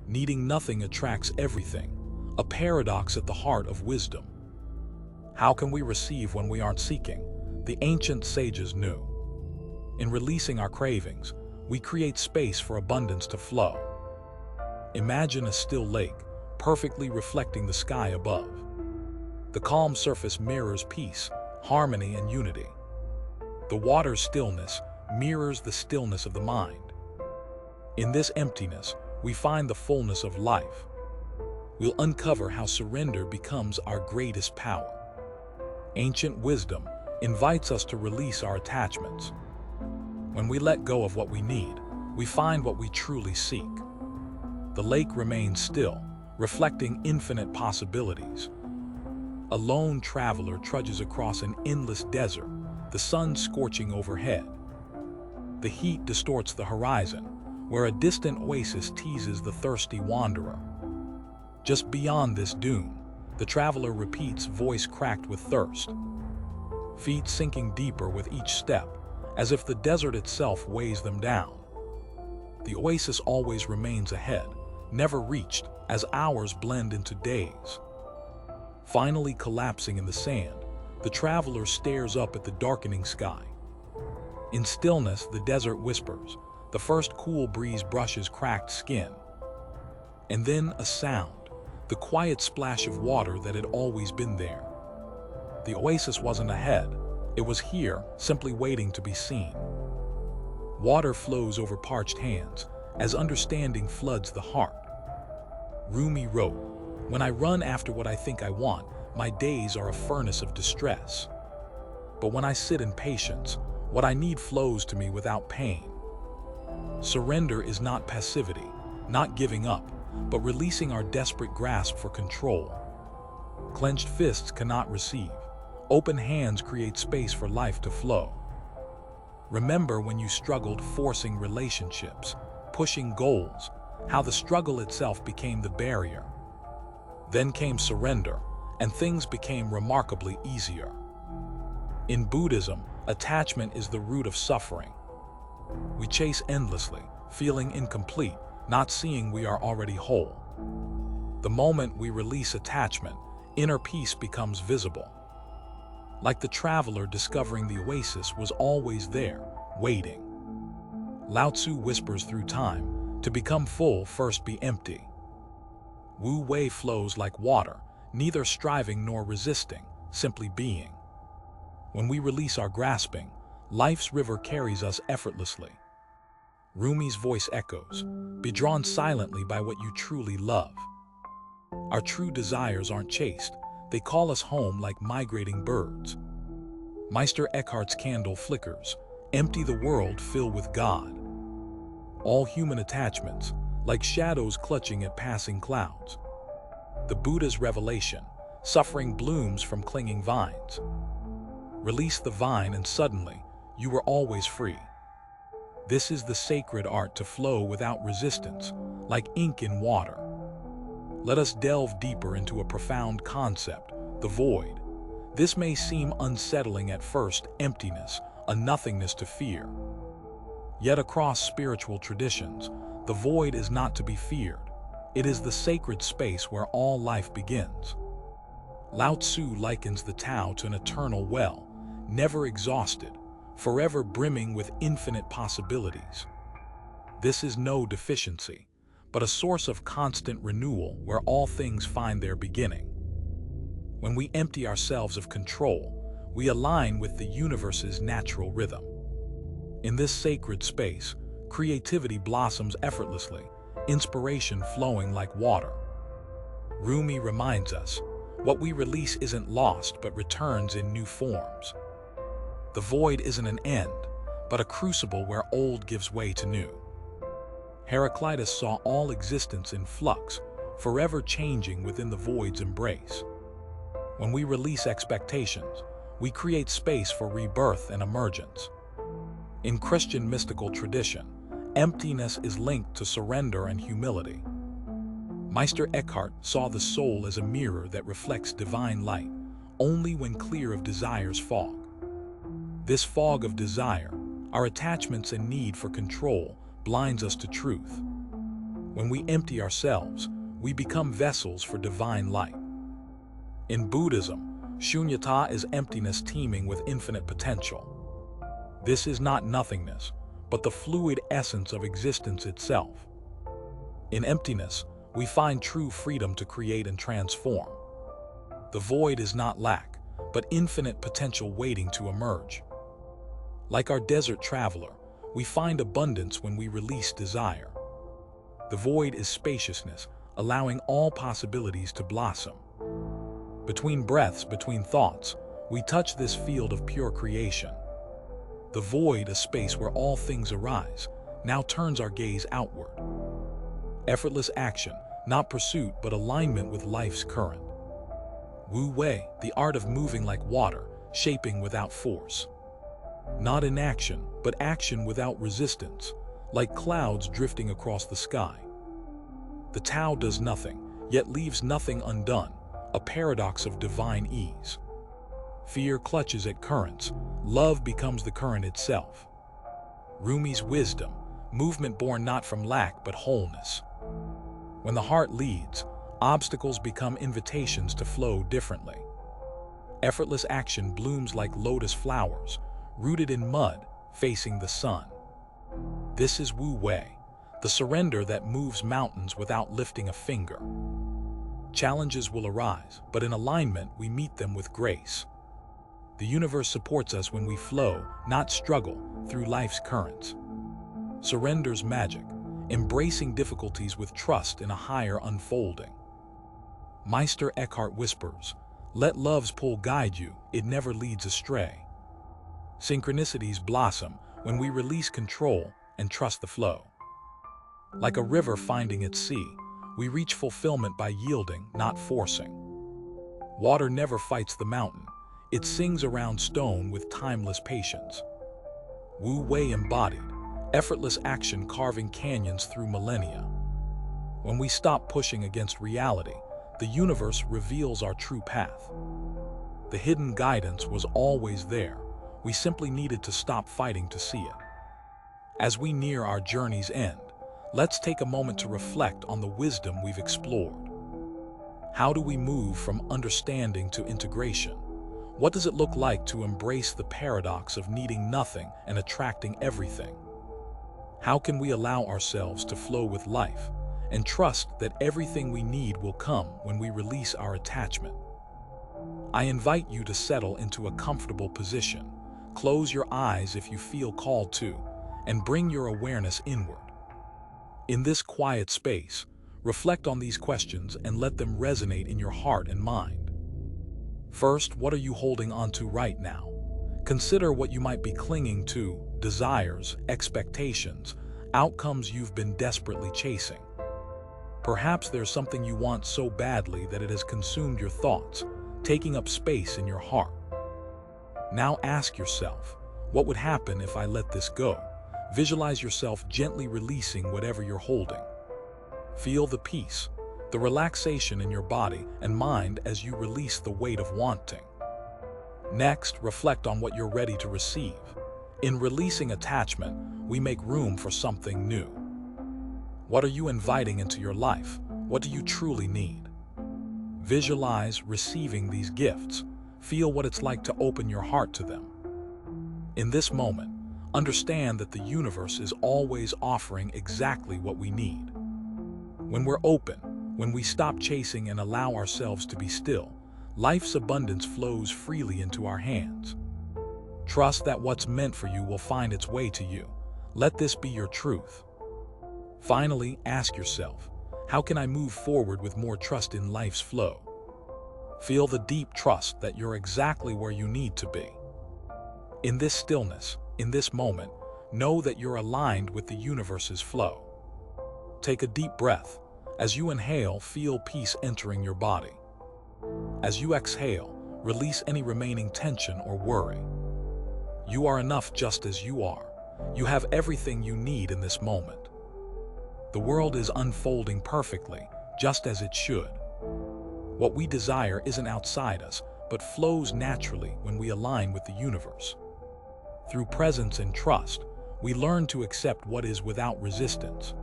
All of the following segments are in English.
Needing nothing attracts everything, a paradox at the heart of wisdom. How can we receive when we aren't seeking? The ancient sages knew. In releasing our cravings, we create space for abundance to flow. Imagine a still lake, perfectly reflecting the sky above. The calm surface mirrors peace, harmony, and unity. The water's stillness mirrors the stillness of the mind. In this emptiness, we find the fullness of life. We'll uncover how surrender becomes our greatest power. Ancient wisdom invites us to release our attachments. When we let go of what we need, we find what we truly seek. The lake remains still, reflecting infinite possibilities. A lone traveler trudges across an endless desert, the sun scorching overhead. The heat distorts the horizon, where a distant oasis teases the thirsty wanderer. Just beyond this dune, the traveler repeats, voice cracked with thirst. Feet sinking deeper with each step, as if the desert itself weighs them down. The oasis always remains ahead, never reached, as hours blend into days. Finally collapsing in the sand, the traveler stares up at the darkening sky. In stillness, the desert whispers. The first cool breeze brushes cracked skin. And then a sound, the quiet splash of water that had always been there. The oasis wasn't ahead. It was here, simply waiting to be seen. Water flows over parched hands, as understanding floods the heart. Rumi wrote, "When I run after what I think I want, my days are a furnace of distress. But when I sit in patience, what I need flows to me without pain." Surrender is not passivity, not giving up, but releasing our desperate grasp for control. Clenched fists cannot receive. Open hands create space for life to flow. Remember when you struggled forcing relationships, pushing goals, how the struggle itself became the barrier. Then came surrender, and things became remarkably easier. In Buddhism, attachment is the root of suffering. We chase endlessly, feeling incomplete, not seeing we are already whole. The moment we release attachment, inner peace becomes visible. Like the traveler discovering the oasis was always there, waiting. Lao Tzu whispers through time, "To become full, first be empty." Wu Wei flows like water, neither striving nor resisting, simply being. When we release our grasping, life's river carries us effortlessly. Rumi's voice echoes, "Be drawn silently by what you truly love." Our true desires aren't chased, they call us home like migrating birds. Meister Eckhart's candle flickers, "Empty the world, fill with God." All human attachments, like shadows clutching at passing clouds. The Buddha's revelation, suffering blooms from clinging vines. Release the vine and suddenly, you were always free. This is the sacred art to flow without resistance, like ink in water. Let us delve deeper into a profound concept, the void. This may seem unsettling at first, emptiness, a nothingness to fear. Yet across spiritual traditions, the void is not to be feared. It is the sacred space where all life begins. Lao Tzu likens the Tao to an eternal well, never exhausted, forever brimming with infinite possibilities. This is no deficiency, but a source of constant renewal where all things find their beginning. When we empty ourselves of control, we align with the universe's natural rhythm. In this sacred space, creativity blossoms effortlessly, inspiration flowing like water. Rumi reminds us, what we release isn't lost but returns in new forms. The void isn't an end, but a crucible where old gives way to new. Heraclitus saw all existence in flux, forever changing within the void's embrace. When we release expectations, we create space for rebirth and emergence. In Christian mystical tradition, emptiness is linked to surrender and humility. Meister Eckhart saw the soul as a mirror that reflects divine light, only when clear of desire's fog. This fog of desire, our attachments and need for control, blinds us to truth. When we empty ourselves, we become vessels for divine light. In Buddhism, shunyata is emptiness teeming with infinite potential. This is not nothingness, but the fluid essence of existence itself. In emptiness, we find true freedom to create and transform. The void is not lack, but infinite potential waiting to emerge. Like our desert traveler, we find abundance when we release desire. The void is spaciousness, allowing all possibilities to blossom. Between breaths, between thoughts, we touch this field of pure creation. The void, a space where all things arise, now turns our gaze outward. Effortless action, not pursuit but alignment with life's current. Wu Wei, the art of moving like water, shaping without force. Not inaction, but action without resistance, like clouds drifting across the sky. The Tao does nothing, yet leaves nothing undone, a paradox of divine ease. Fear clutches at currents, love becomes the current itself. Rumi's wisdom, movement born not from lack but wholeness. When the heart leads, obstacles become invitations to flow differently. Effortless action blooms like lotus flowers, rooted in mud, facing the sun. This is Wu Wei, the surrender that moves mountains without lifting a finger. Challenges will arise, but in alignment we meet them with grace. The universe supports us when we flow, not struggle, through life's currents. Surrender's magic, embracing difficulties with trust in a higher unfolding. Meister Eckhart whispers, "Let love's pull guide you, it never leads astray." Synchronicities blossom when we release control and trust the flow. Like a river finding its sea, we reach fulfillment by yielding, not forcing. Water never fights the mountain. It sings around stone with timeless patience. Wu Wei embodied, effortless action carving canyons through millennia. When we stop pushing against reality, the universe reveals our true path. The hidden guidance was always there. We simply needed to stop fighting to see it. As we near our journey's end, let's take a moment to reflect on the wisdom we've explored. How do we move from understanding to integration? What does it look like to embrace the paradox of needing nothing and attracting everything? How can we allow ourselves to flow with life and trust that everything we need will come when we release our attachment? I invite you to settle into a comfortable position. Close your eyes if you feel called to, and bring your awareness inward. In this quiet space, reflect on these questions and let them resonate in your heart and mind. First, what are you holding on to right now? Consider what you might be clinging to, desires, expectations, outcomes you've been desperately chasing. Perhaps there's something you want so badly that it has consumed your thoughts, taking up space in your heart. Now ask yourself, what would happen if I let this go? Visualize yourself gently releasing whatever you're holding. Feel the peace, the relaxation in your body and mind as you release the weight of wanting. Next, reflect on what you're ready to receive. In releasing attachment, we make room for something new. What are you inviting into your life? What do you truly need? Visualize receiving these gifts. Feel what it's like to open your heart to them. In this moment, understand that the universe is always offering exactly what we need. When we're open, when we stop chasing and allow ourselves to be still, life's abundance flows freely into our hands. Trust that what's meant for you will find its way to you. Let this be your truth. Finally, ask yourself, how can I move forward with more trust in life's flow? Feel the deep trust that you're exactly where you need to be. In this stillness, in this moment, know that you're aligned with the universe's flow. Take a deep breath. As you inhale, feel peace entering your body. As you exhale, release any remaining tension or worry. You are enough just as you are. You have everything you need in this moment. The world is unfolding perfectly, just as it should. What we desire isn't outside us, but flows naturally when we align with the universe. Through presence and trust, we learn to accept what is without resistance.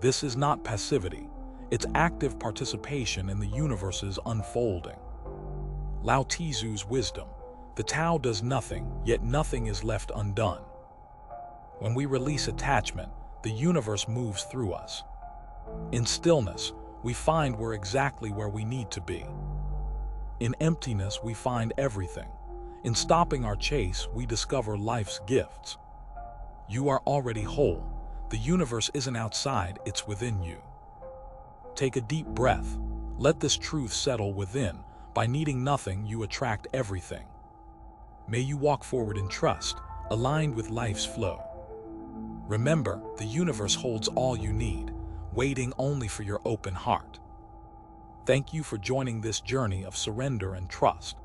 This is not passivity. It's active participation in the universe's unfolding. Lao Tzu's wisdom. The Tao does nothing, yet nothing is left undone. When we release attachment, the universe moves through us. In stillness, we find we're exactly where we need to be. In emptiness, we find everything. In stopping our chase, we discover life's gifts. You are already whole. The universe isn't outside, it's within you. Take a deep breath. Let this truth settle within. By needing nothing, you attract everything. May you walk forward in trust, aligned with life's flow. Remember, the universe holds all you need, waiting only for your open heart. Thank you for joining this journey of surrender and trust.